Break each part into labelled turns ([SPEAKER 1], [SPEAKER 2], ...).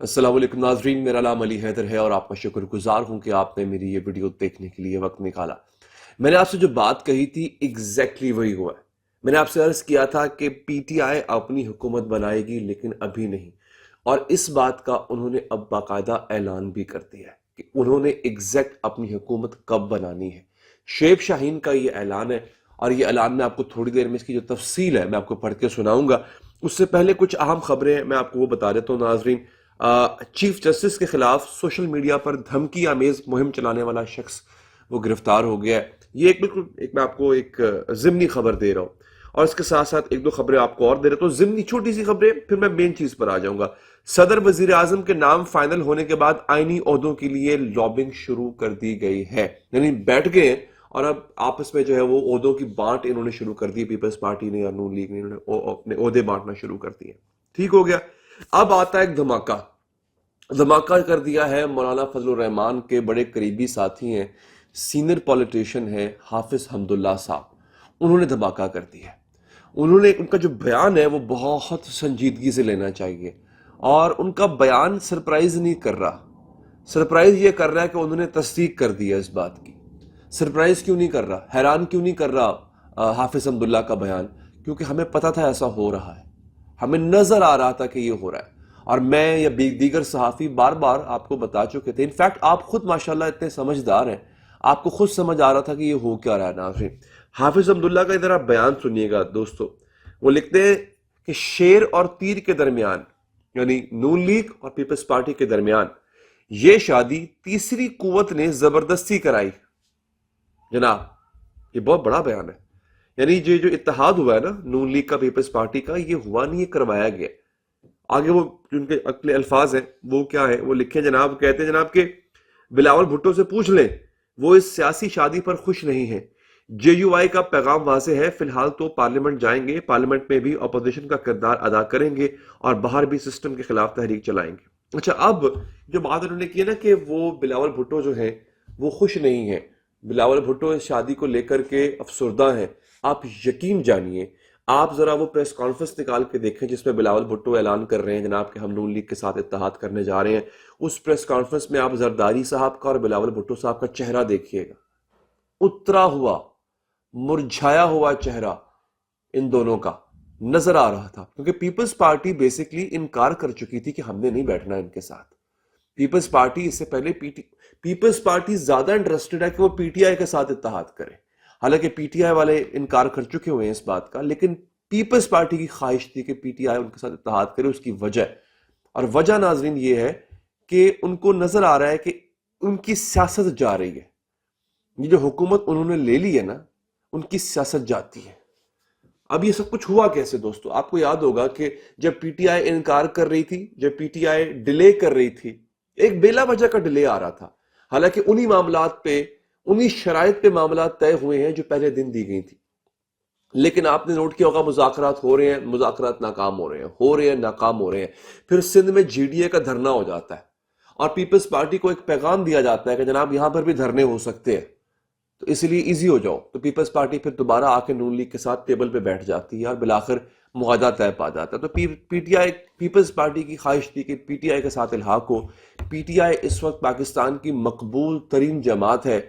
[SPEAKER 1] السلام علیکم ناظرین، میرا نام علی حیدر ہے اور آپ کا شکر گزار ہوں کہ آپ نے میری یہ ویڈیو دیکھنے کے لیے وقت نکالا۔ میں نے آپ سے جو بات کہی تھی ایگزیکٹلی وہی ہوا ہے۔ میں نے آپ سے عرض کیا تھا کہ پی ٹی آئی اپنی حکومت بنائے گی لیکن ابھی نہیں، اور اس بات کا انہوں نے اب باقاعدہ اعلان بھی کر دیا ہے کہ انہوں نے ایگزیکٹ اپنی حکومت کب بنانی ہے۔ شعیب شاہین کا یہ اعلان ہے، اور یہ اعلان میں آپ کو تھوڑی دیر میں اس کی جو تفصیل ہے میں آپ کو پڑھ کے سناؤں گا۔ اس سے پہلے کچھ اہم خبریں ہیں، میں آپ کو وہ بتا دیتا ہوں ناظرین۔ چیف جسٹس کے خلاف سوشل میڈیا پر دھمکی آمیز مہم چلانے والا شخص وہ گرفتار ہو گیا ہے۔ یہ میں آپ کو ایک ضمنی خبر دے رہا ہوں، اور اس کے ساتھ ساتھ ایک دو خبریں آپ کو اور دے رہا ہوں۔ ضمنی چھوٹی سی خبریں، پھر میں مین چیز پر آ جاؤں گا۔ صدر وزیر اعظم کے نام فائنل ہونے کے بعد آئینی عہدوں کے لیے لابنگ شروع کر دی گئی ہے، یعنی بیٹھ گئے ہیں اور اب آپس میں جو ہے وہ عہدوں کی بانٹ انہوں نے شروع کر دی۔ پیپلز پارٹی نے اور نون لیگ نے انہوں نے اپنے عہدے بانٹنا شروع کر دیے۔ ٹھیک ہو گیا۔ اب آتا ہے ایک دھماکہ کر دیا ہے مولانا فضل الرحمان کے بڑے قریبی ساتھی ہیں، سینئر پولیٹیشین ہیں حافظ حمداللہ صاحب۔ انہوں نے دھماکہ کر دیا ہے۔ ان کا جو بیان ہے وہ بہت سنجیدگی سے لینا چاہیے، اور ان کا بیان سرپرائز نہیں کر رہا۔ سرپرائز یہ کر رہا ہے کہ انہوں نے تصدیق کر دی ہے اس بات کی۔ سرپرائز کیوں نہیں کر رہا، حیران کیوں نہیں کر رہا حافظ حمداللہ کا بیان؟ کیونکہ ہمیں پتا تھا ایسا ہو رہا ہے، ہمیں نظر آ رہا تھا کہ یہ ہو رہا ہے، اور میں یا دیگر صحافی بار بار آپ کو بتا چکے تھے۔ انفیکٹ آپ خود ماشاءاللہ اتنے سمجھدار ہیں، آپ کو خود سمجھ آ رہا تھا کہ یہ ہو کیا رہا ہے۔ ناظرین، حافظ حمداللہ کا ادھر آپ بیان سنیے گا دوستو۔ وہ لکھتے ہیں کہ شیر اور تیر کے درمیان، یعنی نون لیگ اور پیپلز پارٹی کے درمیان، یہ شادی تیسری قوت نے زبردستی کرائی۔ جناب، یہ بہت بڑا بیان ہے۔ یعنی یہ جو اتحاد ہوا ہے نا نون لیگ کا پیپلز پارٹی کا، یہ ہوا نہیں، یہ کروایا گیا۔ آگے وہ جن کے اگلے الفاظ ہیں وہ کیا ہے، وہ لکھیں جناب، کہتے ہیں جناب کہ بلاول بھٹو سے پوچھ لیں، وہ اس سیاسی شادی پر خوش نہیں ہیں۔ جے یو آئی کا پیغام واضح ہے، فی الحال تو پارلیمنٹ جائیں گے، پارلیمنٹ میں بھی اپوزیشن کا کردار ادا کریں گے، اور باہر بھی سسٹم کے خلاف تحریک چلائیں گے۔ اچھا، اب جو بات انہوں نے کی ہے نا کہ وہ بلاول بھٹو جو ہیں وہ خوش نہیں ہیں، بلاول بھٹو اس شادی کو لے کر کے افسردہ ہیں، آپ یقین جانیے، آپ ذرا وہ پریس کانفرنس نکال کے دیکھیں جس میں بلاول بھٹو اعلان کر رہے ہیں جناب کہ ہم نون لیگ کے ساتھ اتحاد کرنے جا رہے ہیں۔ اس پریس کانفرنس میں آپ زرداری صاحب کا اور بلاول بھٹو صاحب کا چہرہ دیکھیے گا، اترا ہوا، مرجھایا ہوا چہرہ ان دونوں کا نظر آ رہا تھا، کیونکہ پیپلز پارٹی بیسیکلی انکار کر چکی تھی کہ ہم نے نہیں بیٹھنا ان کے ساتھ۔ پیپلز پارٹی اس سے پہلے پیپلز پارٹی زیادہ انٹرسٹڈ ہے کہ وہ پی ٹی آئی کے ساتھ اتحاد کرے، حالانکہ پی ٹی آئی والے انکار کر چکے ہوئے ہیں اس بات کا، لیکن پیپلز پارٹی کی خواہش تھی کہ پی ٹی آئی ان کے ساتھ اتحاد کرے۔ اس کی وجہ، اور وجہ ناظرین یہ ہے کہ ان کو نظر آ رہا ہے کہ ان کی سیاست جا رہی ہے، یہ جو حکومت انہوں نے لے لی ہے نا، ان کی سیاست جاتی ہے۔ اب یہ سب کچھ ہوا کیسے دوستو؟ آپ کو یاد ہوگا کہ جب پی ٹی آئی انکار کر رہی تھی، جب پی ٹی آئی ڈیلے کر رہی تھی، ایک بلا وجہ کا ڈیلے آ رہا تھا، حالانکہ انہی معاملات پہ، انہی شرائط پہ معاملات طے ہوئے ہیں جو پہلے دن دی گئی تھی، لیکن آپ نے نوٹ کیا ہوگا مذاکرات ہو رہے ہیں، مذاکرات ناکام ہو رہے ہیں ناکام ہو رہے ہیں۔ پھر سندھ میں جی ڈی اے کا دھرنا ہو جاتا ہے، اور پیپلز پارٹی کو ایک پیغام دیا جاتا ہے کہ جناب یہاں پر بھی دھرنے ہو سکتے ہیں، تو اس لیے ایزی ہو جاؤ۔ تو پیپلز پارٹی پھر دوبارہ آ کے نون لیگ کے ساتھ ٹیبل پہ بیٹھ جاتی ہے، اور بالآخر معاہدہ طے پا جاتا ہے۔ تو پی ٹی آئی، پیپلز پارٹی کی خواہش تھی کہ پی ٹی آئی کے ساتھ الحاق ہو۔ پی ٹی آئی اس وقت پاکستان کی مقبول ترین جماعت ہے۔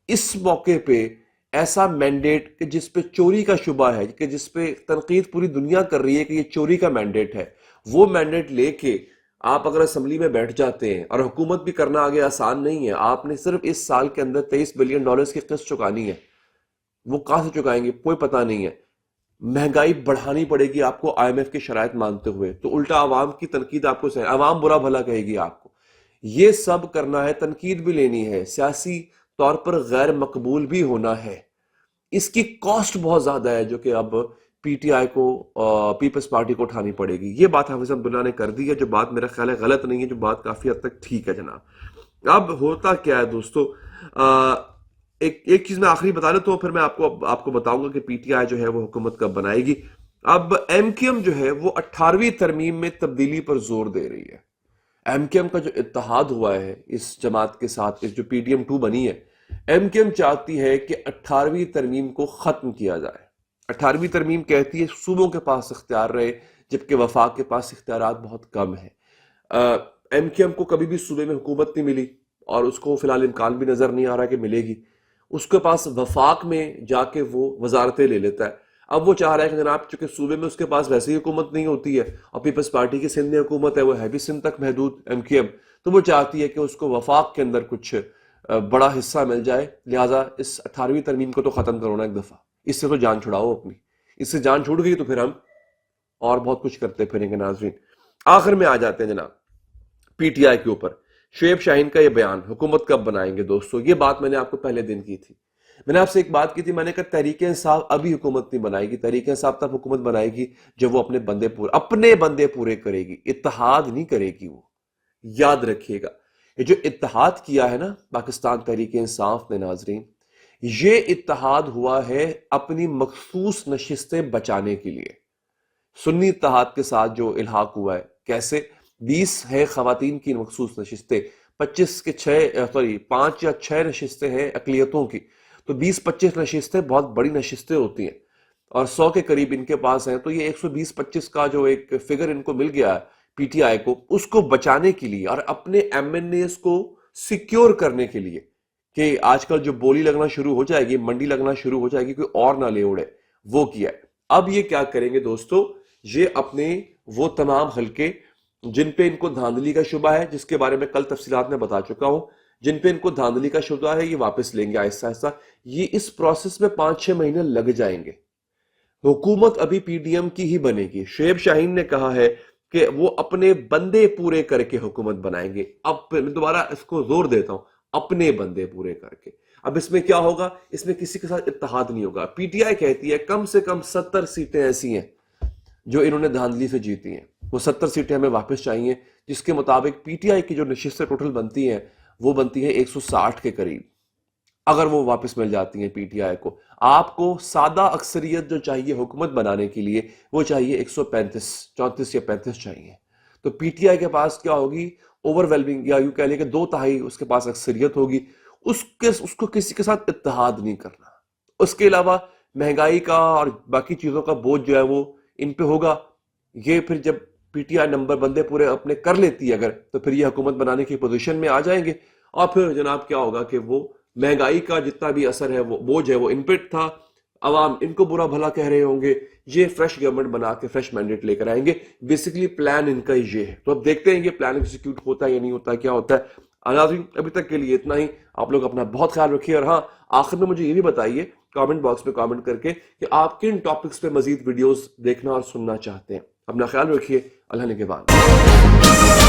[SPEAKER 1] اس موقع پہ ایسا مینڈیٹ کہ جس پہ چوری کا شبہ ہے، کہ جس پہ تنقید پوری دنیا کر رہی ہے کہ یہ چوری کا مینڈیٹ ہے، وہ مینڈیٹ لے کے آپ اگر اسمبلی میں بیٹھ جاتے ہیں، اور حکومت بھی کرنا آگے آسان نہیں ہے، آپ نے صرف اس سال کے اندر $23 بلین کی قسط چکانی ہے، وہ کہاں سے چکائیں گے کوئی پتہ نہیں ہے۔ مہنگائی بڑھانی پڑے گی آپ کو آئی ایم ایف کی شرائط مانتے ہوئے، تو الٹا عوام کی تنقید آپ کو عوام برا بھلا کہے گی آپ کو۔ یہ سب کرنا ہے، تنقید بھی لینی ہے، سیاسی طور پر غیر مقبول بھی ہونا ہے۔ اس کی کاسٹ بہت زیادہ ہے جو کہ اب پی ٹی آئی کو، پیپلز پارٹی کو اٹھانی پڑے گی۔ یہ بات حافظ عبداللہ نے کر دی ہے، جو بات میرا خیال ہے غلط نہیں ہے، جو بات کافی حد تک ٹھیک ہے جناب۔ اب ہوتا کیا ہے دوستو، ایک چیز میں آخری بتا لیتا ہوں، پھر میں آپ کو بتاؤں گا کہ پی ٹی آئی جو ہے وہ حکومت کب بنائے گی۔ اب ایم کیو ایم جو ہے وہ 18ویں ترمیم میں تبدیلی پر زور دے رہی ہے۔ ایم کیو ایم کا جو اتحاد ہوا ہے اس جماعت کے ساتھ، اس جو پی ٹی ایم 2 بنی ہے، ایم کیو ایم چاہتی ہے کہ 18ویں ترمیم کو ختم کیا جائے۔ 18ویں ترمیم کہتی ہے صوبوں کے پاس اختیار رہے، جبکہ وفاق کے پاس اختیارات بہت کم ہیں۔ ایم کیو ایم کو کبھی بھی صوبے میں حکومت نہیں ملی اور اس کو فی الحال امکان بھی نظر نہیں آ رہا کہ ملے گی. اس کے پاس وفاق میں جا کے وہ وزارتیں لے لیتا ہے. اب وہ چاہ رہا ہے کہ جناب چونکہ صوبے میں اس کے پاس ویسے ہی حکومت نہیں ہوتی ہے اور پیپلز پارٹی کی سندھ میں حکومت ہے, وہ ہے بھی سندھ تک محدود ایم کیو ایم, تو وہ چاہتی ہے کہ اس کو وفاق کے اندر کچھ بڑا حصہ مل جائے. لہٰذا اس 18ویں ترمیم کو تو ختم کرو نا ایک دفعہ, اس سے تو جان چھڑاؤ اپنی. اس سے جان چھوٹ گئی تو پھر ہم اور بہت کچھ کرتے پھریں گے. ناظرین, آخر میں آ جاتے ہیں جناب پی ٹی آئی کے اوپر. شعیب شاہین کا یہ بیان, حکومت کب بنائیں گے دوستو, یہ بات میں نے آپ کو پہلے دن کی تھی. میں نے آپ سے ایک بات کی تھی, میں نے کہا تحریک انصاف ابھی حکومت نہیں بنائے گی. تحریک انصاف تب حکومت بنائے گی جب وہ اپنے بندے پورے کرے گی, اتحاد نہیں کرے گی. وہ یاد رکھیے گا, یہ جو اتحاد کیا ہے نا پاکستان تحریک انصاف نے ناظرین, یہ اتحاد ہوا ہے اپنی مخصوص نشستیں بچانے کے لیے. سنی اتحاد کے ساتھ جو الحاق ہوا ہے, کیسے 20 ہے خواتین کی مخصوص نشستیں, 5 یا 6 نشستیں ہیں اقلیتوں کی, تو 20-25 نشستیں بہت بڑی نشستیں ہوتی ہیں اور 100 کے قریب ان کے پاس ہیں. تو یہ 120-25 کا جو ایک فگر ان کو مل گیا ہے پی ٹی آئی کو, اس کو بچانے کے لیے اور اپنے ایم این ایز کو سیکیور کرنے کے لیے کہ آج کل جو بولی لگنا شروع ہو جائے گی, منڈی لگنا شروع ہو جائے گی, کوئی اور نہ لے اڑے, وہ کیا ہے. اب یہ کیا کریں گے دوستو, یہ اپنے وہ تمام حلقے جن پہ ان کو دھاندلی کا شبہ ہے, جس کے بارے میں کل تفصیلات میں بتا چکا ہوں, جن پہ ان کو دھاندلی کا شبہ ہے, یہ واپس لیں گے آہستہ آہستہ. یہ اس پروسیس میں 5-6 مہینے لگ جائیں گے. حکومت ابھی پی ڈی ایم کی ہی بنے گی. شعیب شاہین نے کہا ہے کہ وہ اپنے بندے پورے کر کے حکومت بنائیں گے. اب میں دوبارہ اس کو زور دیتا ہوں, اپنے بندے پورے کر کے. اب اس میں کیا ہوگا, اس میں کسی کے ساتھ اتحاد نہیں ہوگا. پی ٹی آئی کہتی ہے کم سے کم 70 سیٹیں ایسی ہیں جو انہوں نے دھاندلی سے جیتی ہیں, وہ 70 سیٹیں ہمیں واپس چاہیے, جس کے مطابق پی ٹی آئی کی جو نشستیں ٹوٹل بنتی ہیں وہ بنتی ہیں 160 کے قریب. اگر وہ واپس مل جاتی ہیں پی ٹی آئی کو, آپ کو سادہ اکثریت جو چاہیے حکومت بنانے کے لیے وہ چاہیے 135, 34 یا 35 چاہیے. تو پی ٹی آئی کے پاس کیا ہوگی, اوور ویلمنگ, یا یوں کہہ لیں کہ 2/3 اس کے پاس اکثریت ہوگی. اس کو کسی کے ساتھ اتحاد نہیں کرنا. اس کے علاوہ مہنگائی کا اور باقی چیزوں کا بوجھ جو ہے وہ ان پہ ہوگا. یہ پھر جب پی ٹی آئی نمبر بندے پورے اپنے کر لیتی ہے اگر, تو پھر یہ حکومت بنانے کی پوزیشن میں آ جائیں گے. اور پھر جناب کیا ہوگا کہ وہ مہنگائی کا جتنا بھی اثر ہے, وہ بوجھ ہے, وہ ان پہ تھا. عوام ان کو برا بھلا کہہ رہے ہوں گے, یہ فریش گورنمنٹ بنا کے فریش مینڈیٹ لے کر آئیں گے. بیسیکلی پلان ان کا یہ ہے. تو اب دیکھتے ہیں یہ پلان ایگزیکیوٹ ہوتا ہے یا نہیں ہوتا ہے, کیا ہوتا ہے. ناظرین ابھی تک کے لیے اتنا ہی. آپ لوگ اپنا بہت خیال رکھیے, اور ہاں آخر میں مجھے یہ بھی بتائیے کامنٹ باکس میں کامنٹ کر کے کہ آپ کن ٹاپکس پہ مزید ویڈیوز دیکھنا اور سننا چاہتے ہیں. اپنا خیال رکھیے. اللہ نگہبان.